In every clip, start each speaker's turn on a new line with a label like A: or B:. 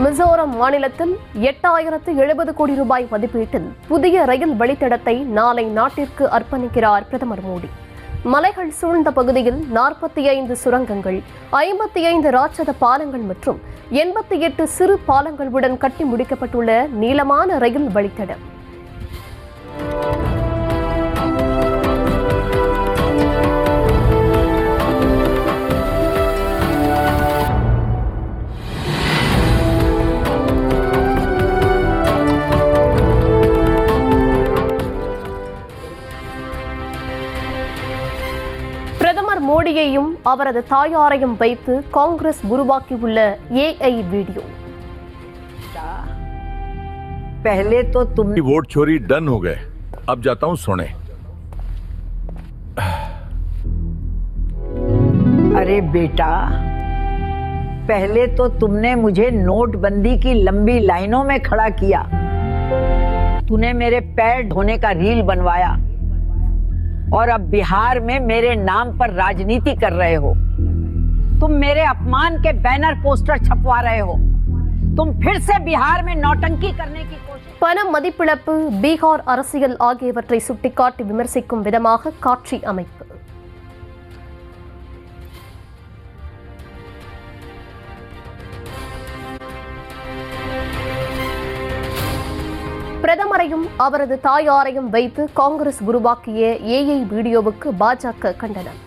A: மிசோரம் மாநிலத்தில் 8070 கோடி ரூபாய் மதிப்பீட்டில் புதிய ரயில் வழித்தடத்தை நாளை நாட்டிற்கு அர்ப்பணிக்கிறார் பிரதமர் மோடி. மலைகள் சூழ்ந்த பகுதியில் 45 சுரங்கங்கள், 55 ராட்சத பாலங்கள் மற்றும் 88 சிறு பாலங்களுடன் கட்டி முடிக்கப்பட்டுள்ள நீளமான ரயில் வழித்தடம். பிரதமர் மோடியையும் அவரது தாயாரையும் வைத்து காங்கிரஸ் உருவாக்கியுள்ள AI வீடியோ.
B: पहले तो तुम
C: वोट चोरी डन हो गए, अब जाता हूं सोने।
B: अरे बेटा, पहले तो तुमने मुझे नोटबंदी की लंबी लाइनों में खड़ा किया, तूने मेरे पैर ढोने का रील बनवाया और अब बिहार में मेरे नाम पर राजनीति कर रहे हो। तुम मेरे अपमान के बैनर पोस्टर छपवा रहे हो। तुम फिर से बिहार में नौटंकी करने की कोशिश.
A: பண மதிப்பிழப்பு, பீகார் அரசியல் ஆகியவற்றை சுட்டிக்காட்டி விமர்சிக்கும் விதமாக காட்சி அமைப்பு. பிரதமரையும் அவரது தாயாரையும் வைத்து காங்கிரஸ் உருவாக்கிய AI வீடியோவுக்கு பாஜக கண்டனம்.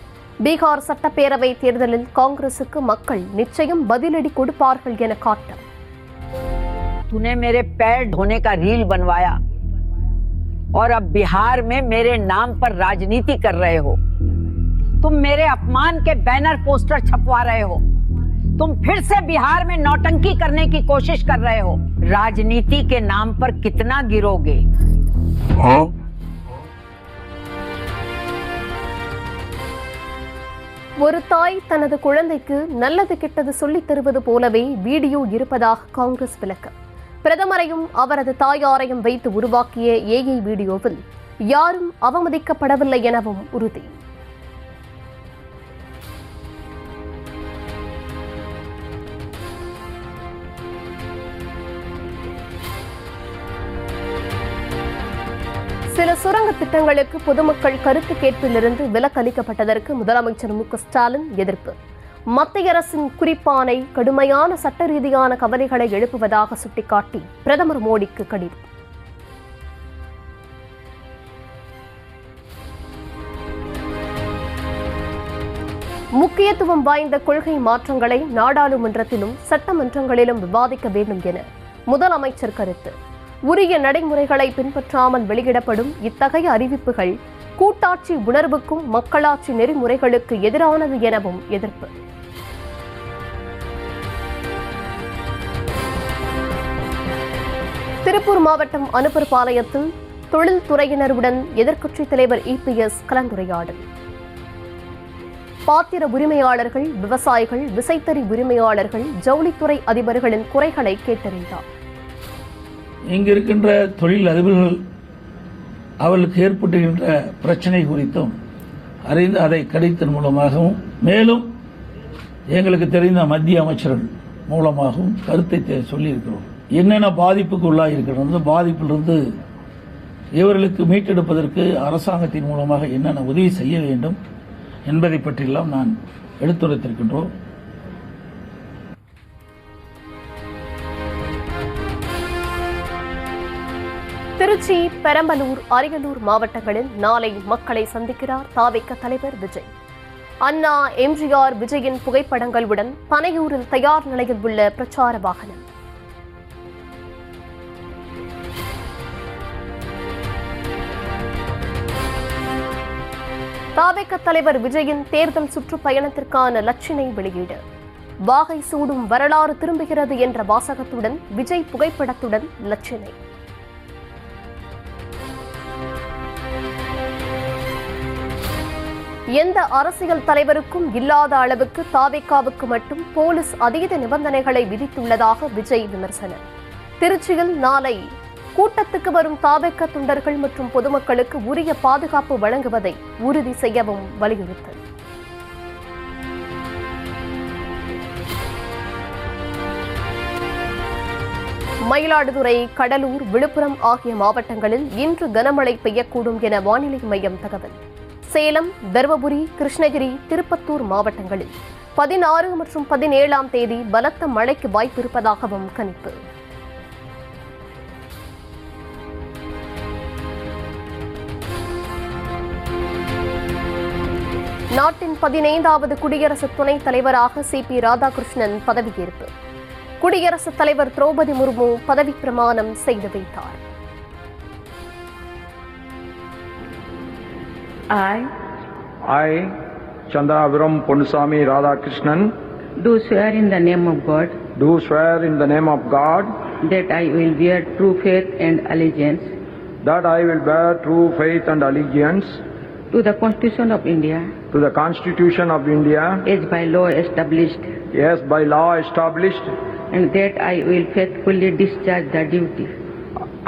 A: பீகார் சட்டப்பேரவை தேர்தலில் காங்கிரசுக்கு மக்கள் நிச்சயம் பதிலடி கொடுப்பார்கள் என காட்டம்.
B: तूने मेरे पैर ढोने का रील बनवाया और अब बिहार में मेरे नाम पर राजनीति कर रहे हो। तुम मेरे अपमान के बैनर पोस्टर छपवा रहे हो। तुम फिर से बिहार में नौटंकी करने की कोशिश कर रहे हो। राजनीति के नाम पर कितना गिरोगे? हाँ?
A: ஒரு தாய் தனது குழந்தைக்கு நல்லது கெட்டது சொல்லித் தருவது போலவே வீடியோ இருப்பதாக காங்கிரஸ் விளக்கம். பிரதமரையும் அவரது தாயாரையும் வைத்து உருவாக்கிய AI வீடியோவில் யாரும் அவமதிக்கப்படவில்லை எனவும் உறுதி. சில சுரங்க திட்டங்களுக்கு பொதுமக்கள் கருத்து கேட்பிலிருந்து விலக்களிக்கப்பட்டதற்கு முதலமைச்சர் மு.க.ஸ்டாலின் எதிர்ப்பு. மத்திய அரசின் குறிப்பானை கடுமையான சட்ட ரீதியான கவலைகளை எழுப்புவதாக சுட்டிக்காட்டி பிரதமர் மோடிக்கு கடிதம். முக்கியத்துவம் வாய்ந்த கொள்கை மாற்றங்களை நாடாளுமன்றத்திலும் சட்டமன்றங்களிலும் விவாதிக்க வேண்டும் என முதலமைச்சர் கருத்து. உரிய நடைமுறைகளை பின்பற்றாமல் வெளியிடப்படும் இத்தகைய அறிவிப்புகள் கூட்டாட்சி உணர்வுக்கும் மக்களாட்சி நெறிமுறைகளுக்கு எதிரானது எனவும் எதிர்ப்பு. திருப்பூர் மாவட்டம் அனுப்பர்பாளையத்தில் தொழில்துறையினருடன் எதிர்க்கட்சித் தலைவர் EPS கலந்துரையாடல். பாத்திர உரிமையாளர்கள், விவசாயிகள், விசைத்தறி உரிமையாளர்கள், ஜவுளித்துறை அதிபர்களின் குறைகளை கேட்டறிந்தார்.
D: இங்கு இருக்கின்ற தொழில் அதிபர்கள் அவர்களுக்கு ஏற்பட்டுகின்ற பிரச்சனை குறித்தும் அறிந்து அதை கடிதத்தின் மூலமாகவும் மேலும் எங்களுக்கு தெரிந்த மத்திய அமைச்சர்கள் மூலமாகவும் கருத்தை சொல்லியிருக்கிறோம். என்னென்ன பாதிப்புக்கு உள்ளாகியிருக்கிறது, பாதிப்பிலிருந்து இவர்களுக்கு மீட்டெடுப்பதற்கு அரசாங்கத்தின் மூலமாக என்னென்ன உதவி செய்ய வேண்டும் என்பதை பற்றியெல்லாம் நான் எடுத்துரைத்திருக்கின்றோம்.
A: திருச்சி, பெரம்பலூர், அரியலூர் மாவட்டங்களில் நாளை மக்களை சந்திக்கிறார் தாவேக தலைவர் விஜய். அண்ணா, MGR, விஜயின் புகைப்படங்களுடன் பனையூரில் தயார் நிலையில் உள்ள பிரச்சார வாகனம். தாவேக தலைவர் விஜயின் தேர்தல் சுற்றுப்பயணத்திற்கான லட்சினை வெளியீடு. வாகை சூடும் வரலாறு திரும்புகிறது என்ற வாசகத்துடன் விஜய் புகைப்படத்துடன் லட்சினை. எந்த அரசியல் தலைவருக்கும் இல்லாத அளவுக்கு தாவேகாவுக்கு மட்டும் போலீஸ் அதீத நிபந்தனைகளை விதித்துள்ளதாக விஜய் விமர்சனம். திருச்சியில் நாளை கூட்டத்துக்கு வரும் தாவேக தொண்டர்கள் மற்றும் பொதுமக்களுக்கு உரிய பாதுகாப்பு வழங்குவதை உறுதி செய்யவும் வலியுறுத்தல். மயிலாடுதுறை, கடலூர், விழுப்புரம் ஆகிய மாவட்டங்களில் இன்று கனமழை பெய்யக்கூடும் என வானிலை மையம் தகவல். சேலம், தருமபுரி, கிருஷ்ணகிரி, திருப்பத்தூர் மாவட்டங்களில் 16 மற்றும் 17ஆம் தேதி பலத்த மழைக்கு வாய்ப்பிருப்பதாகவும் கணிப்பு. நாட்டின் 15வது குடியரசு துணைத் தலைவராக CP ராதாகிருஷ்ணன் பதவியேற்பு. குடியரசுத் தலைவர் திரௌபதி முர்மு பதவி பிரமாணம் செய்து வைத்தார்.
E: I, Chandraviram Ponnusamy Radhakrishnan,
F: do swear in the name of God
E: do swear in the name of God
F: that I will bear true faith and allegiance
E: that I will bear true faith and allegiance
F: to the Constitution of India
E: to the Constitution of India
F: as by law established,
E: as by law established,
F: and that I will faithfully discharge the duty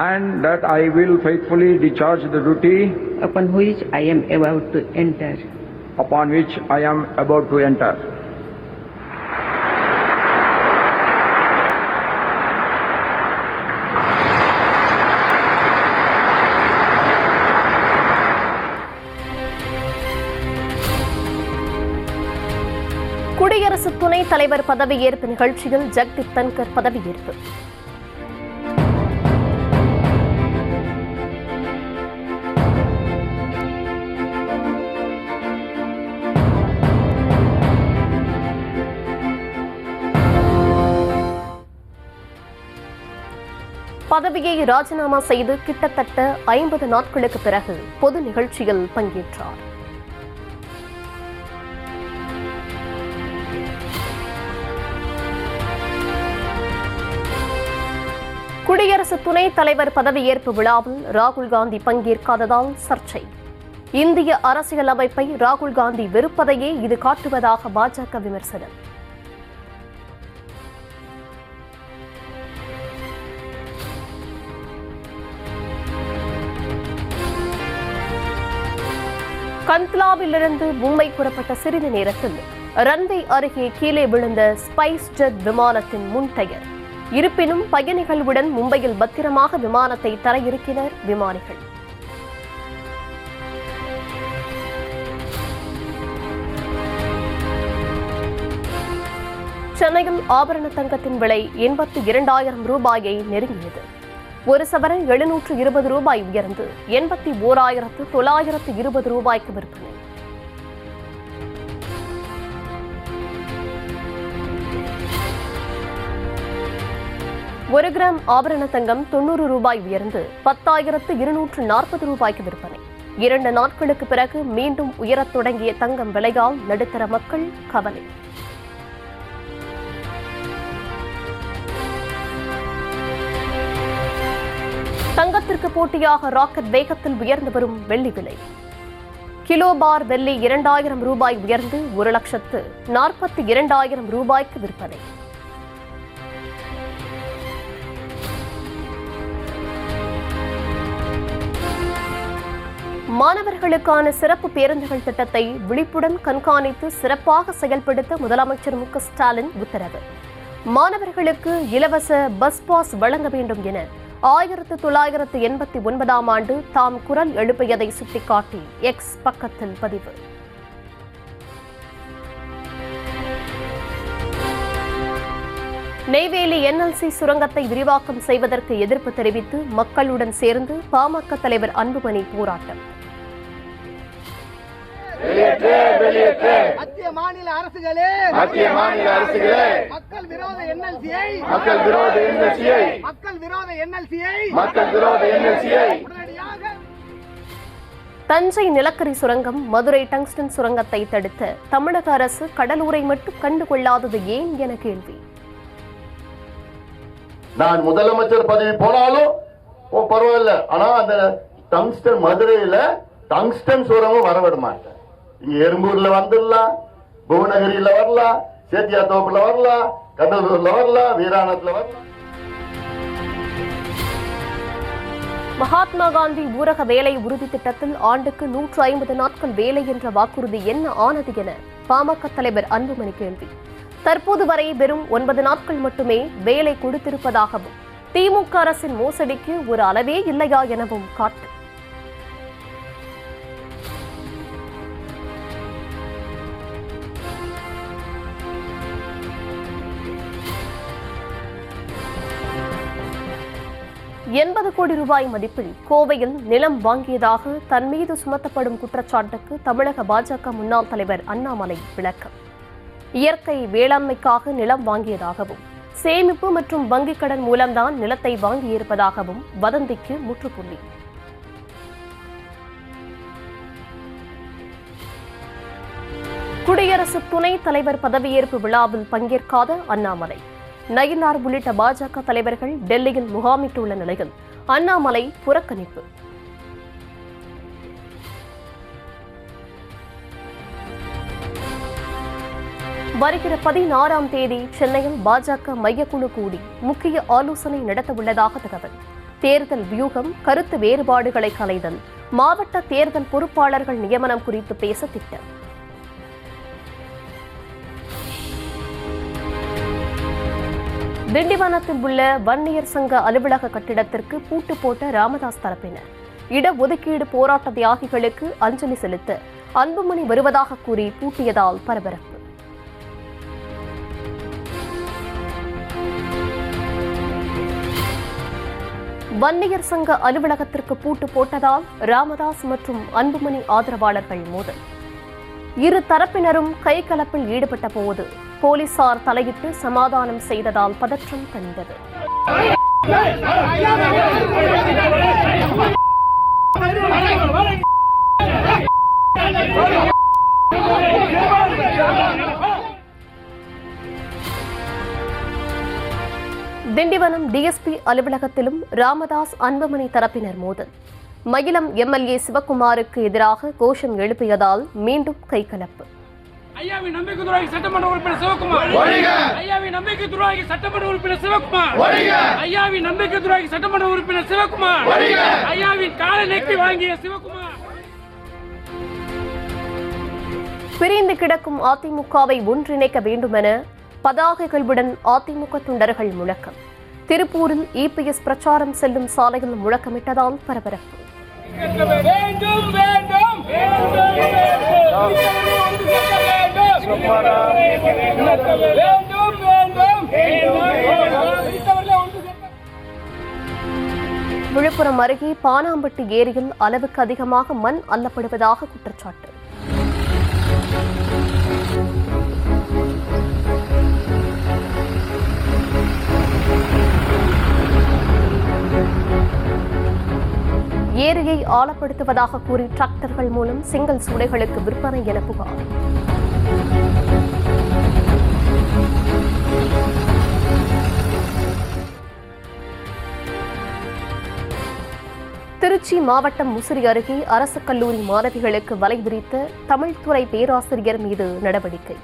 E: and that I will faithfully discharge the duty
F: upon which I am about to enter.
A: குடியரசு துணைத் தலைவர் பதவியேற்பு நிகழ்ச்சியில் ஜெகதீப் தன்கர் பதவியேற்பு. பதவியை ராஜினாமா செய்து கிட்டத்தட்ட 50 நாட்களுக்கு பிறகு பொது நிகழ்ச்சியில் பங்கேற்றார். குடியரசு துணைத் தலைவர் பதவியேற்பு விழாவில் ராகுல் காந்தி பங்கேற்காததால் சர்ச்சை. இந்திய அரசியல் அமைப்பை ராகுல் காந்தி வெறுப்பதையே இது காட்டுவதாக பாஜக விமர்சனம். கந்த்லாவிலிருந்து மும்பை புறப்பட்ட சிறிது நேரத்தில் ரன்வே அருகே கீழே விழுந்த ஸ்பைஸ் ஜெட் விமானத்தின் முன் டயர். இருப்பினும் பயணிகளுடன் மும்பையில் பத்திரமாக விமானத்தை தரையிறக்கினர் விமானிகள். சென்னையில் ஆபரண தங்கத்தின் விலை 82,000 ரூபாயை நெருங்கியது. ஒரு சவரன் 720 ரூபாய் உயர்ந்து 81,920 ரூபாய்க்கு விற்பனை. ஒரு கிராம் ஆபரண தங்கம் 90 ரூபாய் உயர்ந்து 10,240 ரூபாய்க்கு விற்பனை. 2 நாட்களுக்கு பிறகு மீண்டும் உயரத் தொடங்கிய தங்கம் விலையால் நடுத்தர மக்கள் கவலை. தங்கத்திற்கு போட்டியாக ராக்கெட் வேகத்தில் உயர்ந்து வரும் வெள்ளி விலை. கிலோ பார் வெள்ளி 2,000 ரூபாய் உயர்ந்து 1,42,000 ரூபாய்க்கு விற்பனை. மாணவர்களுக்கான சிறப்பு பேருந்துகள் திட்டத்தை விழிப்புடன் கண்காணித்து சிறப்பாக செயல்படுத்த முதலமைச்சர் மு க ஸ்டாலின் உத்தரவு. மாணவர்களுக்கு இலவச பஸ் பாஸ் வழங்க வேண்டும் என 1989ஆம் ஆண்டு தாம் குரல் எழுப்பியதை சுட்டிக்காட்டி எக்ஸ் பக்கத்தில் பதிவு. நெய்வேலி NLC சுரங்கத்தை விரிவாக்கம் செய்வதற்கு எதிர்ப்பு தெரிவித்து மக்களுடன் சேர்ந்து பாமக தலைவர் அன்புமணி போராட்டம்.
G: மத்திய மாநில அரசுகளே மக்கள் விரோத NLC-ஐ
A: தஞ்சை நிலக்கரி சுரங்கம், மதுரை டங்ஸ்டன் சுரங்கத்தை தடுத்த தமிழக அரசு கடலூரை மட்டும் கண்டுகொள்ளாதது ஏன் என கேள்வி.
H: நான் முதலமைச்சர் பதவி போனாலும் பரவாயில்ல, ஆனா அந்த டங்ஸ்டன் மதுரையில டங்ஸ்டன் சுரங்கம் வரவிட மாட்டேன். இங்க எறும்பூர்ல வந்துடலாம், புவனகிரியில வரலாம், சேத்தியாத்தோப்புல வரலாம், கடலூர்ல வரலாம், வீராணத்துல வரலாம்.
A: மகாத்மா காந்தி ஊரக வேலை உறுதி திட்டத்தில் ஆண்டுக்கு 150 நாட்கள் வேலை என்ற வாக்குறுதி என்ன ஆனது என பாமக தலைவர் அன்புமணி கேள்வி. தற்போது வரை வெறும் 9 நாட்கள் மட்டுமே வேலை கொடுத்திருப்பதாகவும் திமுக அரசின் மோசடிக்கு ஒரு அளவே இல்லையா எனவும் காட்டு. $80 கோடி மதிப்பில் கோவையில் நிலம் வாங்கியதாக தன் மீது சுமத்தப்படும் குற்றச்சாட்டுக்கு தமிழக பாஜக முன்னாள் தலைவர் அண்ணாமலை விளக்கம். இயற்கை வேளாண்மைக்காக நிலம் வாங்கியதாகவும் சேமிப்பு மற்றும் வங்கிக் கடன் மூலம்தான் நிலத்தை வாங்கியிருப்பதாகவும் வதந்திக்கு முற்றுப்புள்ளி. குடியரசு துணைத் தலைவர் பதவியேற்பு விழாவில் பங்கேற்காத அண்ணாமலை. நயினார் உள்ளிட்ட பாஜக தலைவர்கள் டெல்லியில் முகாமிட்டுள்ள நிலையில் அண்ணாமலை புறக்கணிப்பு. வருகிற 16ஆம் தேதி சென்னையில் பாஜக மையக்குழு கூடி முக்கிய ஆலோசனை நடத்தவுள்ளதாக தகவல். தேர்தல் வியூகம், கருத்து வேறுபாடுகளை களைதல், மாவட்ட தேர்தல் பொறுப்பாளர்கள் நியமனம் குறித்து பேச திட்டம். திண்டிவனத்தில் உள்ள வன்னியர் சங்க அலுவலக கட்டிடத்திற்கு பூட்டு போட்ட ராமதாஸ் தரப்பினர் இடஒதுக்கீடு போராட்ட தியாகிகளுக்கு அஞ்சலி செலுத்த அன்புமணி வருவதாக கூறி பூட்டியதால் பரபரப்பு. வன்னியர் சங்க அலுவலகத்திற்கு பூட்டு போட்டதால் ராமதாஸ் மற்றும் அன்புமணி ஆதரவாளர்கள் மோதல். இரு தரப்பினரும் கைகலப்பில் ஈடுபட்ட போது போலீசார் தலையிட்டு சமாதானம் செய்ததால் பதற்றம் தணிந்தது. திண்டிவனம் டிஎஸ்பி அலுவலகத்திலும் ராமதாஸ் அன்புமணி தரப்பினர் மோதல். மயிலம் எம்எல்ஏ சிவக்குமாருக்கு எதிராக கோஷம் எழுப்பியதால் மீண்டும் கைகலப்பு.
I: ஐயாவின் நம்பிக்கை துரோகி சட்டமன்ற உறுப்பினர் சிவக்குமார், ஐயாவின் நம்பிக்கை துரோகி சட்டமன்ற உறுப்பினர் சிவக்குமார், ஐயாவின் நம்பிக்கை துரோகி சட்டமன்ற உறுப்பினர் சிவக்குமார், ஐயாவின் காலை நெக்கி வாங்கிய சிவக்குமார்.
A: பிரிந்து கிடக்கும் அதிமுகவை ஒன்றிணைக்க வேண்டுமென பதாகைகளுடன் அதிமுக தொண்டர்கள் முழக்கம். திருப்பூரில் இபிஎஸ் பிரச்சாரம் செல்லும் சாலையில் முழக்கமிட்டதால் பரபரப்பு. விழுப்புரம் அருகே பானாம்பட்டி ஏரியில் அளவுக்கு அதிகமாக மண் அள்ளப்படுவதாக குற்றச்சாட்டு. ஏரியை ஆழப்படுத்துவதாக கூறி டிராக்டர்கள் மூலம் செங்கல் சூளைகளுக்கு விற்பனை என புகார். திருச்சி மாவட்டம் முசிறி அருகே அரசு கல்லூரி மாணவிகளுக்கு வலை விரித்த தமிழ்துறை பேராசிரியர் மீது நடவடிக்கை.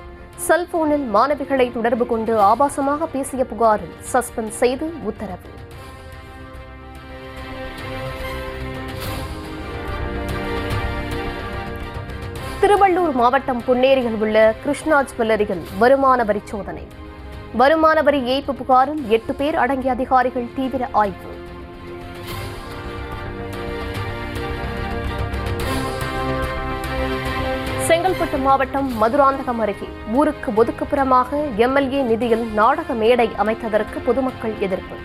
A: செல்போனில் மாணவிகளை தொடர்பு கொண்டு ஆபாசமாக பேசிய புகாரில் சஸ்பெண்ட் செய்து உத்தரவு. திருவள்ளூர் மாவட்டம் பொன்னேரியில் உள்ள கிருஷ்ணா ஜுவல்லரியில் வருமான வரி சோதனை. வருமான வரி ஏய்ப்பு புகாரில் 8 பேர் அடங்கிய அதிகாரிகள் தீவிர ஆய்வு. செங்கல்பட்டு மாவட்டம் மதுராந்தகம் அருகே ஊருக்கு ஒதுக்குப்புறமாக எம்எல்ஏ நிதியில் நாடக மேடை அமைத்ததற்கு பொதுமக்கள் எதிர்ப்பு.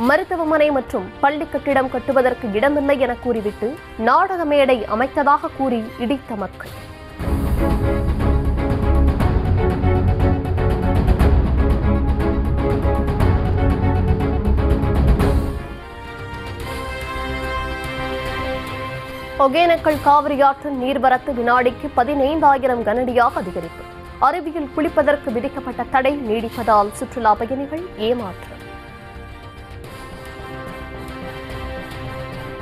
A: மருத்துவமனை மற்றும் பள்ளி கட்டிடம் கட்டுவதற்கு இடமில்லை என கூறிவிட்டு நாடக மேடை அமைத்ததாக கூறி இடித்த மக்கள். ஒகேனக்கல் காவிரியாற்றின் நீர்வரத்து வினாடிக்கு 15,000 கனஅடியாக அதிகரிப்பு. அருவியில் குளிப்பதற்கு விதிக்கப்பட்ட தடை நீடிப்பதால் சுற்றுலா பயணிகள் ஏமாற்றம்.